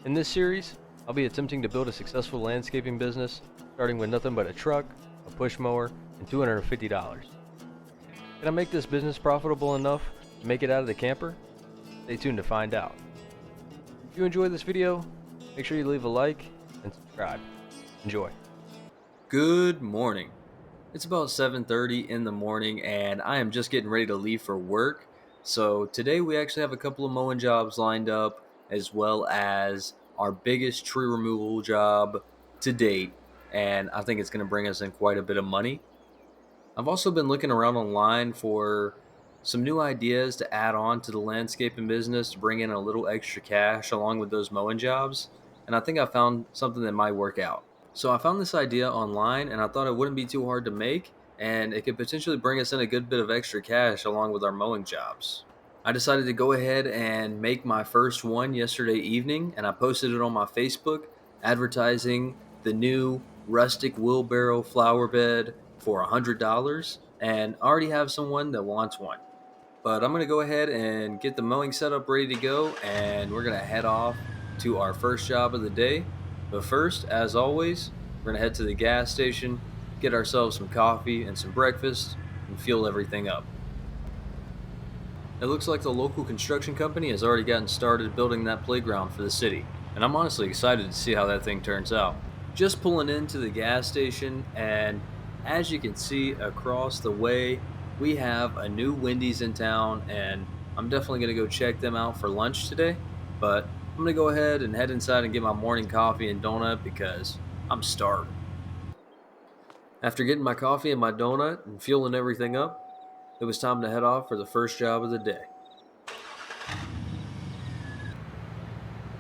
In this series, I'll be attempting to build a successful landscaping business, starting with nothing but a truck, a push mower, and $250. Can I make this business profitable enough to make it out of the camper? Stay tuned to find out. If you enjoyed this video, make sure you leave a like and subscribe. Enjoy. Good morning. It's about 7:30 in the morning and I am just getting ready to leave for work. So today we actually have a couple of mowing jobs lined up, as well as our biggest tree removal job to date, and I think it's going to bring us in quite a bit of money. I've also been looking around online for some new ideas to add on to the landscaping business to bring in a little extra cash along with those mowing jobs, and I think I found something that might work out. So I found this idea online and I thought it wouldn't be too hard to make, and it could potentially bring us in a good bit of extra cash along with our mowing jobs. I decided to go ahead and make my first one yesterday evening, and I posted it on my Facebook advertising the new rustic wheelbarrow flower bed for $100, and I already have someone that wants one. But I'm going to go ahead and get the mowing setup ready to go, and we're going to head off to our first job of the day. But first, as always, we're going to head to the gas station, get ourselves some coffee and some breakfast, and fuel everything up. It looks like the local construction company has already gotten started building that playground for the city, and I'm honestly excited to see how that thing turns out. Just pulling into the gas station, and as you can see across the way, we have a new Wendy's in town, and I'm definitely going to go check them out for lunch today. But I'm going to go ahead and head inside and get my morning coffee and donut because I'm starving. After getting my coffee and my donut and fueling everything up, it was time to head off for the first job of the day.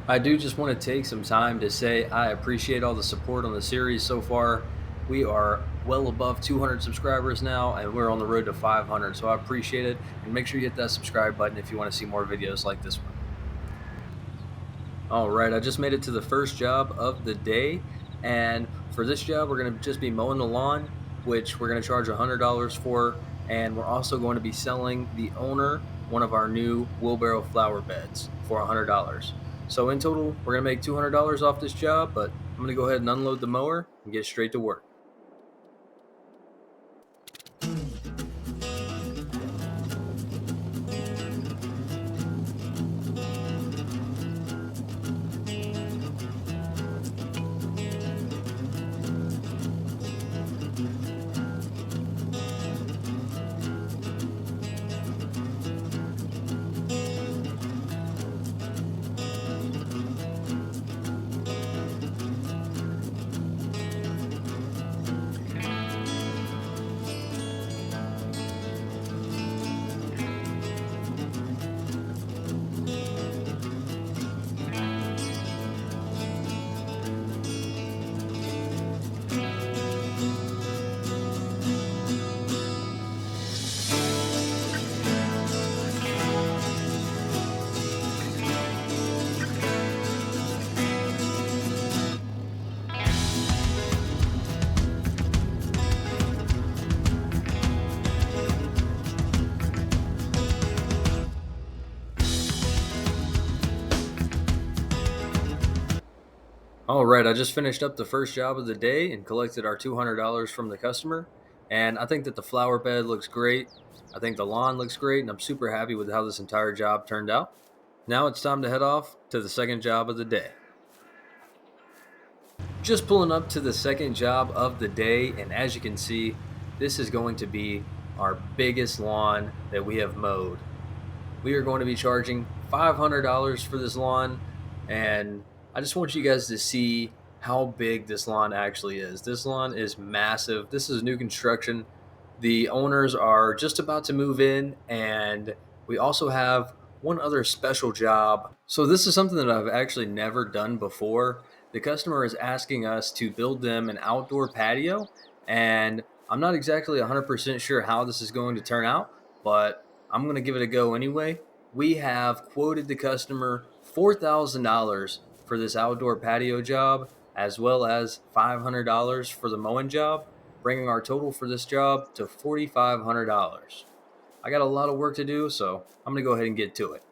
I do just want to take some time to say I appreciate all the support on the series so far. We are well above 200 subscribers now, and we're on the road to 500, so I appreciate it. And make sure you hit that subscribe button if you want to see more videos like this one. All right, I just made it to the first job of the day, and for this job, we're going to just be mowing the lawn, which we're going to charge $100 for, and we're also going to be selling the owner one of our new wheelbarrow flower beds for $100. So in total, we're going to make $200 off this job, but I'm going to go ahead and unload the mower and get straight to work. All right, I just finished up the first job of the day and collected our $200 from the customer. And I think that the flower bed looks great. I think the lawn looks great, and I'm super happy with how this entire job turned out. Now it's time to head off to the second job of the day. Just pulling up to the second job of the day, and as you can see, this is going to be our biggest lawn that we have mowed. We are going to be charging $500 for this lawn, and I just want you guys to see how big this lawn actually is. This lawn is massive. This is new construction. The owners are just about to move in, and we also have one other special job. So this is something that I've actually never done before. The customer is asking us to build them an outdoor patio, and I'm not exactly 100% sure how this is going to turn out, but I'm going to give it a go anyway. We have quoted the customer $4,000 for this outdoor patio job, as well as $500 for the mowing job, bringing our total for this job to $4,500. I got a lot of work to do, so I'm going to go ahead and get to it.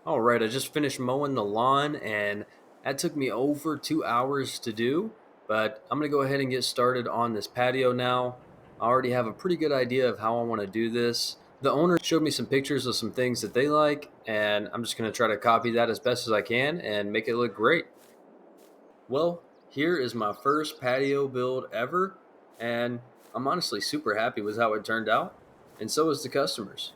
All right, I just finished mowing the lawn and that took me over 2 hours to do, but I'm going to go ahead and get started on this patio now. I already have a pretty good idea of how I want to do this. The owner showed me some pictures of some things that they like, and I'm just going to try to copy that as best as I can and make it look great. Well, here is my first patio build ever, and I'm honestly super happy with how it turned out, and so is the customers.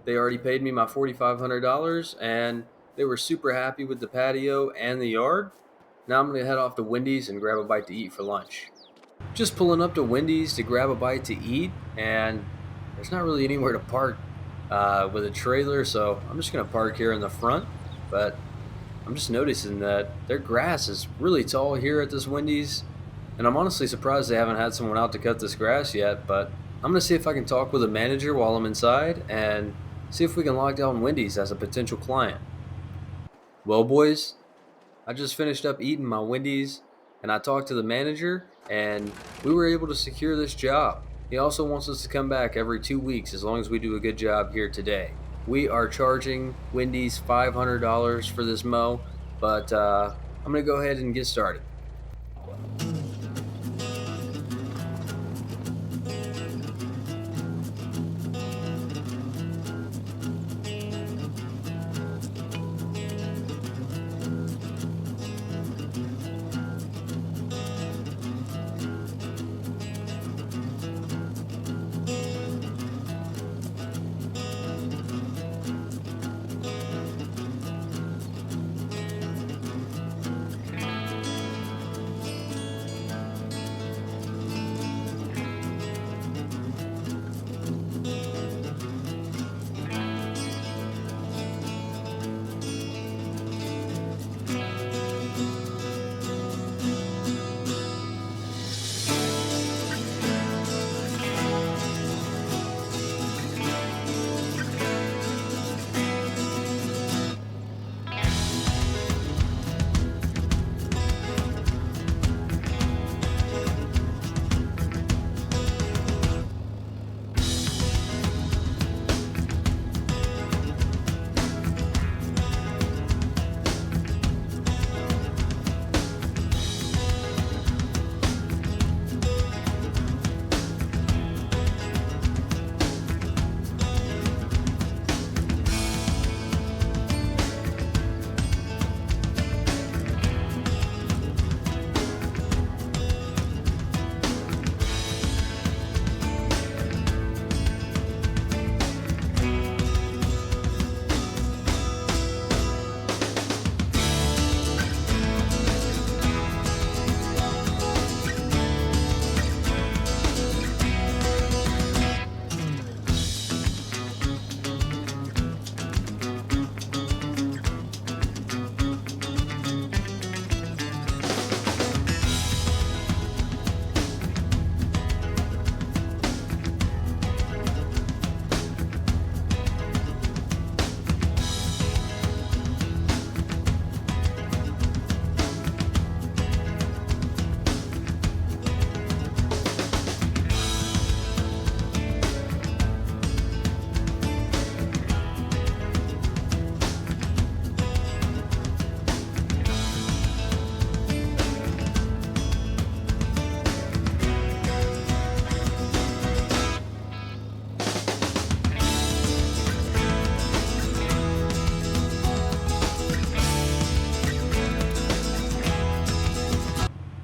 They already paid me my $4,500 and they were super happy with the patio and the yard. Now I'm going to head off to Wendy's and grab a bite to eat for lunch. Just pulling up to Wendy's to grab a bite to eat, and there's not really anywhere to park with a trailer, so I'm just going to park here in the front. But I'm just noticing that their grass is really tall here at this Wendy's, and I'm honestly surprised they haven't had someone out to cut this grass yet. But I'm gonna see if I can talk with a manager while I'm inside and see if we can lock down Wendy's as a potential client. Well, boys, I just finished up eating my Wendy's and I talked to the manager and we were able to secure this job. He also wants us to come back every 2 weeks as long as we do a good job here today. We are charging Wendy's $500 for this mow, but I'm going to go ahead and get started.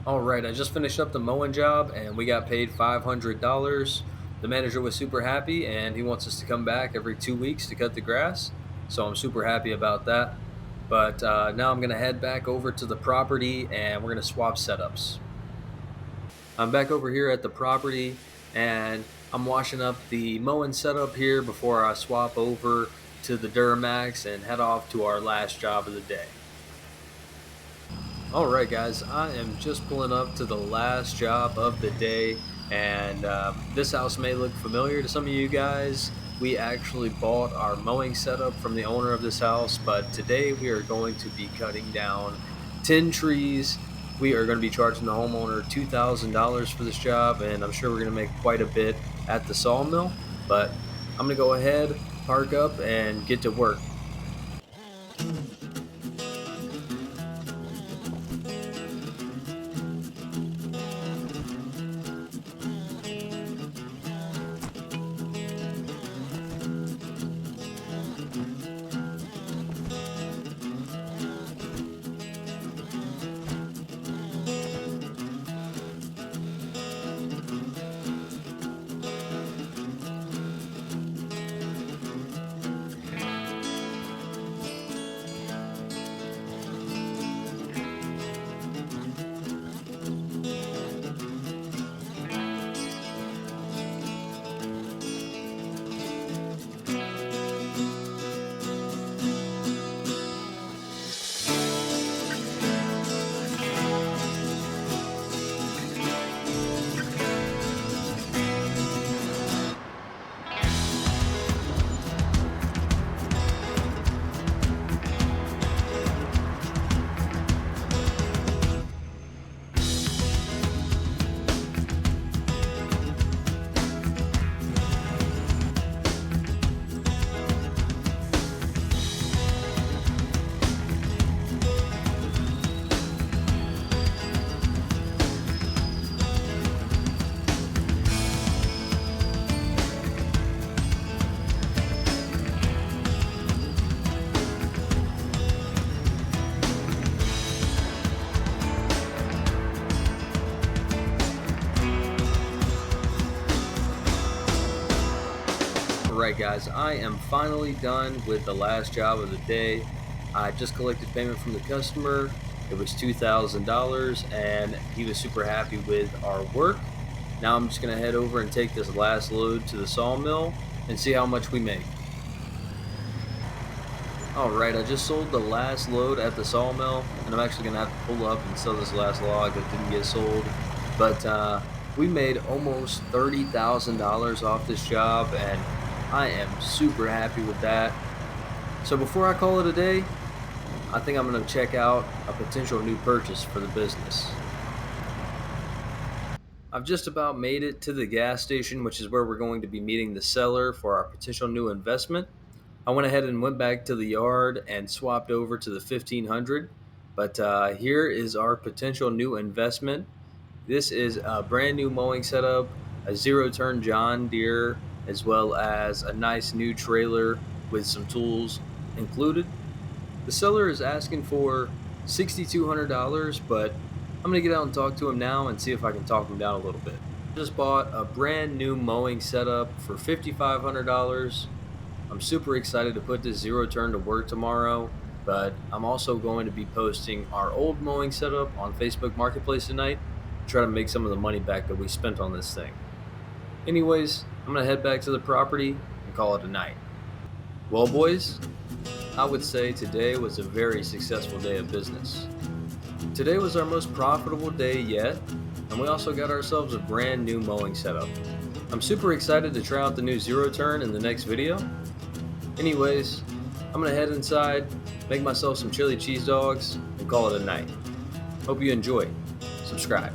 All right, I just finished up the mowing job and we got paid $500. The manager was super happy and he wants us to come back every 2 weeks to cut the grass. So I'm super happy about that. But now I'm going to head back over to the property and we're going to swap setups. I'm back over here at the property and I'm washing up the mowing setup here before I swap over to the Duramax and head off to our last job of the day. Alright guys, I am just pulling up to the last job of the day, and this house may look familiar to some of you guys. We actually bought our mowing setup from the owner of this house, but today we are going to be cutting down 10 trees. We are going to be charging the homeowner $2,000 for this job, and I'm sure we're going to make quite a bit at the sawmill, but I'm going to go ahead, park up, and get to work. Alright guys, I am finally done with the last job of the day. I just collected payment from the customer. It was $2,000 and he was super happy with our work. Now I'm just going to head over and take this last load to the sawmill and see how much we make. Alright, I just sold the last load at the sawmill, and I'm actually going to have to pull up and sell this last log that didn't get sold. But we made almost $30,000 off this job, and I am super happy with that. So before I call it a day, I think I'm going to check out a potential new purchase for the business. I've just about made it to the gas station, which is where we're going to be meeting the seller for our potential new investment. I went ahead and went back to the yard and swapped over to the 1500. But here is our potential new investment. This is a brand new mowing setup, a zero-turn John Deere, as well as a nice new trailer with some tools included. The seller is asking for $6,200, but I'm going to get out and talk to him now and see if I can talk him down a little bit. I just bought a brand new mowing setup for $5,500. I'm super excited to put this zero turn to work tomorrow, but I'm also going to be posting our old mowing setup on Facebook Marketplace tonight to try to make some of the money back that we spent on this thing. Anyways, I'm going to head back to the property and call it a night. Well, boys, I would say today was a very successful day of business. Today was our most profitable day yet, and we also got ourselves a brand new mowing setup. I'm super excited to try out the new zero turn in the next video. Anyways, I'm gonna head inside, make myself some chili cheese dogs, and call it a night. Hope you enjoy. Subscribe.